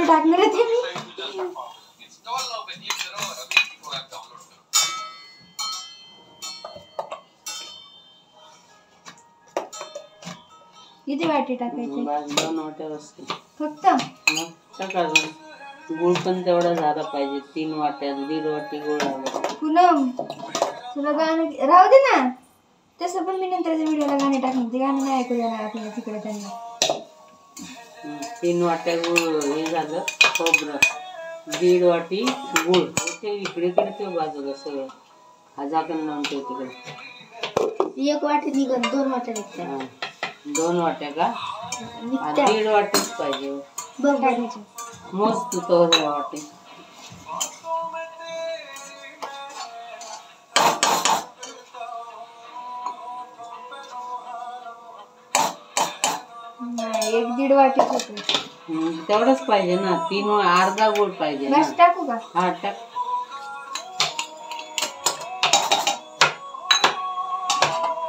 वाटी टाकणार आहे ते मी. किती वाटी टाकायचे? 2 वाट्या असते फक्त. टाका. गुळ पण तेवढा झाला पाहिजे. 3 वाट्या 1.5 वाटी गुळ आला. पूनम तुला गाणं राहू दे ना. तसं पण मी नंतरच्या व्हिडिओला गाणे टाकणार. ते गाणं नाही ऐकू देणार आपल्याला तिकडे त्यांना. 3 वाट्या गुळ हे झालं. खोबरं 1.5 वाटी गुळ. ते इकडे ते बाजूला सगळं हा झाकण लावून ठेव तिकडे. 1 वाटी निघत 2 वाट्या निघतात. 2 वाट्या का? 1.5 वाटीच पाहिजे. बघ टाकायचं. मस्त तो वाटी. नाही 1-1.5 वाटी होते. तेवढंच पाहिजे ना. 3 अर्धा गुळ पाहिजे ना. बस टाकू का? हा टाक.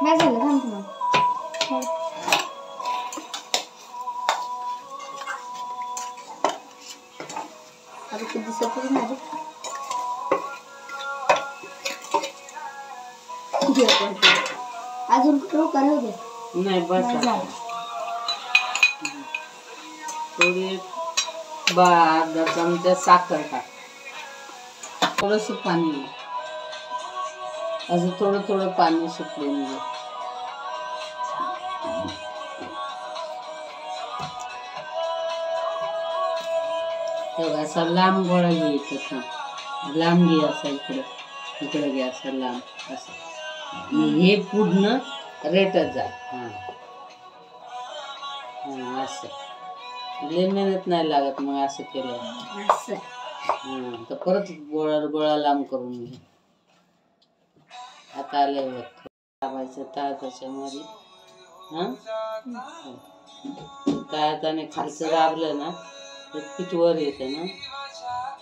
नाही झालं थांब तुला. आता किती दिसत नाही. अजून करू दे. नाही बस थोडी अर्धा चमचा साखर टाक. थोडंसं पाणी. असं थोडं थोडं पाणी सुटले म्हणजे असा लांब गोळा घ्यायचा. लांब घे असा इकडं घे असं लांब असं. हे पूर्ण रेटत जा. असं लय मेहनत नाही लागत मग असं केलं असं. तर परत गोळा लांब करून घे. आता आल्यावर दाबायचं त्याच्यामध्ये. त्याने खालचं दाबलं ना तर पीठ वर येतं ना.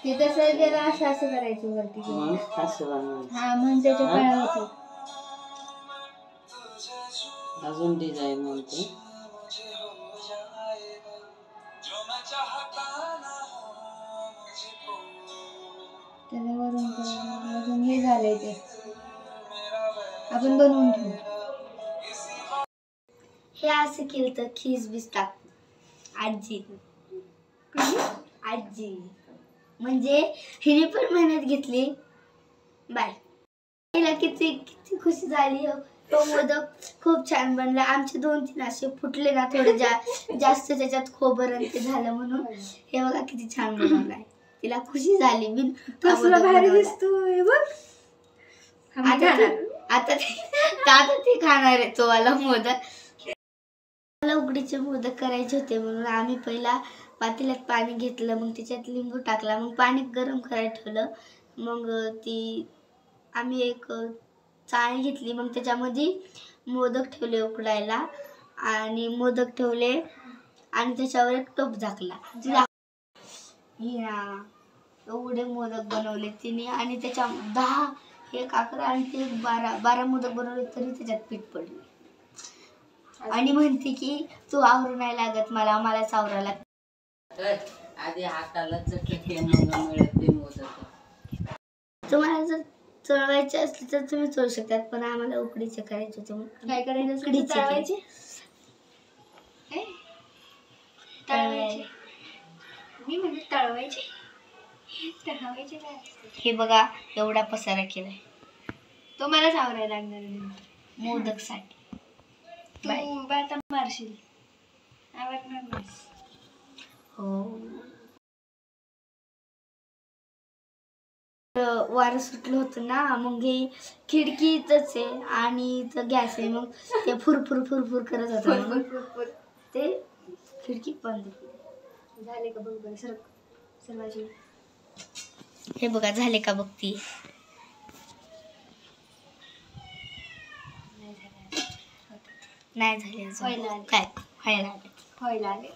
ते तसं गेलं असं असं करायचं वरती. मग असं बनवायचं. हा मग त्याच्या काळा होतो. अजून डिझाईन म्हणते. त्याच्यावरून अजून हे झालंय ते आपण बनवून ठेवू. हे असं केलं तर खीस बीस टाक. आजी म्हणजे हिने पण मेहनत घेतली. बाय. हिला किती किती खुशी झाली. तो मोदक खूप छान बनला. आमचे 2-3 असे फुटले ना थोडे जास्त त्याच्यात खोबरं ते झालं म्हणून. हे बघा किती छान बनवलाय. तिला खुशी झाली. मी कसला भारी दिसतोय बघ. आता ते खाणार आहे तो वाला मोदक. मला उकडीचे मोदक करायचे होते म्हणून आम्ही पहिला पातेल्यात पाणी घेतलं. मग त्याच्यात लिंबू टाकला. मग पाणी गरम करायला ठेवलं. मग आम्ही एक चाळणी घेतली. मग त्याच्यामध्ये मोदक ठेवले उकडायला आणि मोदक ठेवले आणि त्याच्यावर एक टोप झाकला. एवढे मोदक बनवले तिने आणि त्याच्या 10 एक 11 आणि ते 12 मोदक बनवले तरी त्याच्यात पीठ पडले. आणि म्हणते की तू आवरू नाही लागत मलाच आवरायला लागतं. आधी हाताला चटके मिळते मोदक. तुम्हाला जर चळवायचे असले तर तुम्ही चळू शकतात. पण आम्हाला उकडीचे करायचे होते. मग काय करायचं? उकडीचे तळवायचे. मी म्हणजे तळवायचे. हे बघा एवढा पसारा केलाय. तो मलाच आवरायला लागणार मोदक साठी. तू आता मारशील. आवडणार हो. वारं सुटलं होतं ना. मग हे खिडकीतच आहे आणि इथं गॅस आहे. मग ते फुरफुर करत होतं. ते खिडकी बंद झाले का बघ बरं. सर्वांची हे बघा झाले का बघती. नाही झाले अजून. काय व्हायला आले.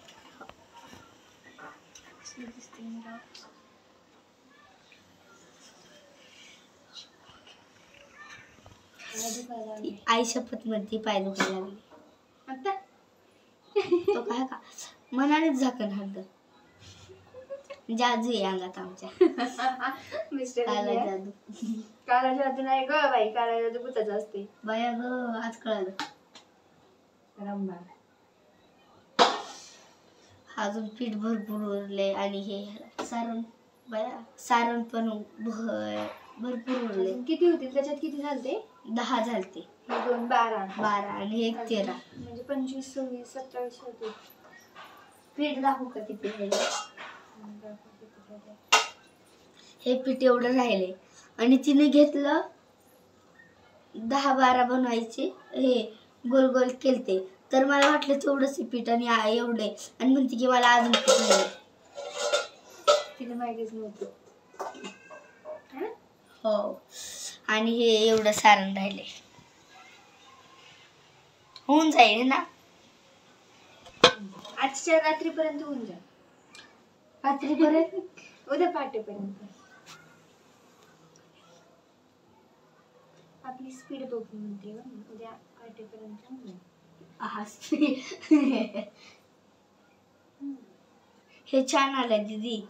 आई शपथ मध्ये पाय दुखायला लागले. तो काय का मनानेच झाकण हल्लं. जादू आहे अंगात आमच्या. मिस्टर काला जादू. काला जादू नाही ग बाई, काला जादू भूताचा असते. बया ग आज कळालं. रंबा अजून पीठ भरपूर उरले आणि हे सारण बया सारण पण भरपूर उरले. किती होतील त्याच्यात? किती झालते? 10 झालते. 2 12 12 आणि 1 13. म्हणजे 25 26 27 होते. पीठ दाखवू का किती राहिले? हे पीठ एवढं राहिले आणि तिने घेतलं 10-12 बनवायचे. हे गोल गोल केलते तर मला वाटलं तेवढंच पीठ आणि एवढे आणि म्हणते की मला अजून पीठ राहिले. तिला माहितीच नव्हतं. हो आणि हे एवढं सारण राहिले. होऊन जाईल ना आजच्या रात्रीपर्यंत होऊन जाईल. रात्रीपर्यंत उद्या पहाटेपर्यंत. आपली स्पीड बघून म्हणते उद्या पहाटेपर्यंत होऊन जाईल. हे छान आलंय दीदी.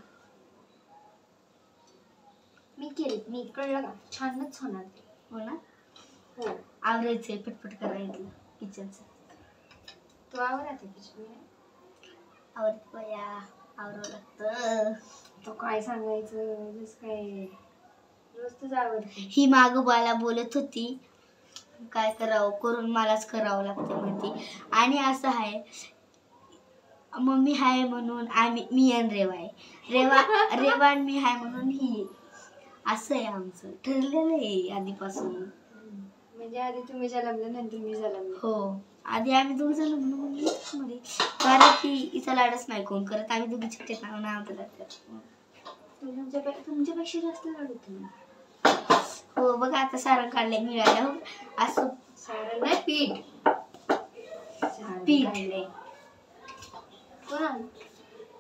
मी कळलं का? छानच होणार ते. हो ना. हो आवरायचंय पटपट करायचं किचनचं. तू आवरा ते किचन. आवरत बया आवरावं लागतं. तो काय सांगायचं जस काय रोज तुझं आवडते. ही माग मला बोलत होती काय करावं करून मलाच करावं लागतं म्हणते. आणि असं आहे मम्मी हाय म्हणून मी आणि रेवा आहे. रेवा आणि मी हाय म्हणून ही. असं आहे आमचं ठरलेलं आहे आधीपासून. म्हणजे आधी तुम्ही जलमलं नंतर मी जलमले. हो आधी आम्ही दोघ जण मध्ये कारण की इथं लाडच नाही कोण करत. आम्ही दोघी छोटे नाव तुमच्यापेक्षा जास्त लाड होते. हो बघा आता सारण काढले मिळालं असं. सारण नाही पीठ. पीठ काढले.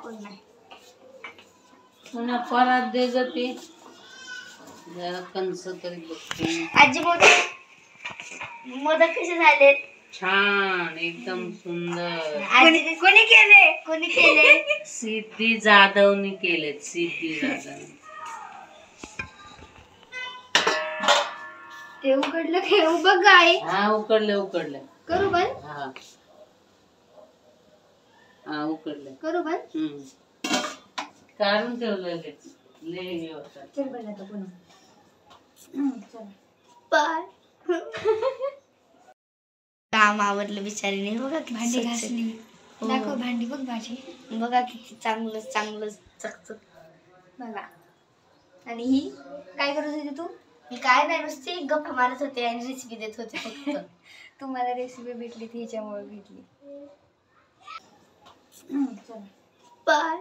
कोण नाही. पुन्हा परत दे ग ते जरा कंस तरी बघते. आजी मोदक कसे झाले? छान एकदम सुंदर. कोणी केले? सिद्धी जाधवनी केलेत. सिद्धी जाधव. ते उघडलं काय बघ गाय. हा उकडलं करू बंद. हा उकडलं. करू बंद. काढून ठेवलेले लय हे होतं. चल बंद आता पुन्हा. चल बाय. काम आवरलं बिचारीने. बघा किती भांडी स्वच्छ. घासली. हो. दाखव भांडी बघ माझी. बघा किती चांगलं चकचक. बघा. आणि ही काय करत होती तू? मी काय नाही नुसती गप्पा मारत होते आणि रेसिपी देत होते फक्त. तुम्हाला रेसिपी भेटली ती ह्याच्यामुळे भेटली. चल बाय.